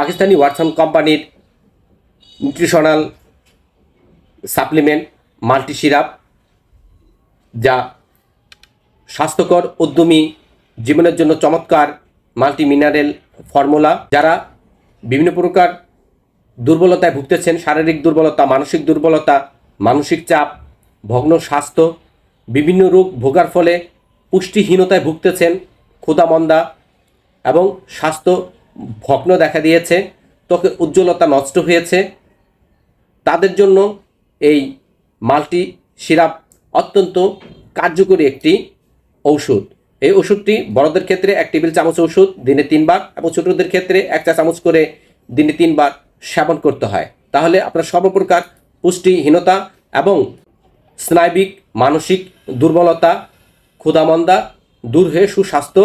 Pakistani Watson কোম্পানির nutritional supplement multi syrup, যা স্বাস্থ্যকর উদ্যমী জীবনের জন্য চমৎকার মাল্টি মিনারেল ফর্মুলা। যারা বিভিন্ন প্রকার দুর্বলতায় ভুগতেছেন, শারীরিক দুর্বলতা, মানসিক দুর্বলতা, মানসিক চাপ, ভগ্ন স্বাস্থ্য, বিভিন্ন রোগ ভোগার ফলে পুষ্টিহীনতায় ভুগতেছেন, ক্ষুধামন্দা এবং স্বাস্থ্য ভগ্ন দেখা দিয়েছে, ত্বকের উজ্জ্বলতা নষ্ট হয়েছে, তাদের জন্য এই মাল্টি সিরাপ অত্যন্ত কার্যকরী একটি ঔষধ। এই ওষুধটি বড়দের ক্ষেত্রে 1 টেবিল চামচ ওষুধ দিনে 3 বার এবং ছোটদের ক্ষেত্রে 1 চা চামচ করে দিনে 3 বার সেবন করতে হয়। তাহলে আপনার সর্বপ্রকার পুষ্টিহীনতা এবং স্নায়বিক মানসিক দুর্বলতা, ক্ষুধামন্দা দূর হয়ে সুস্বাস্থ্য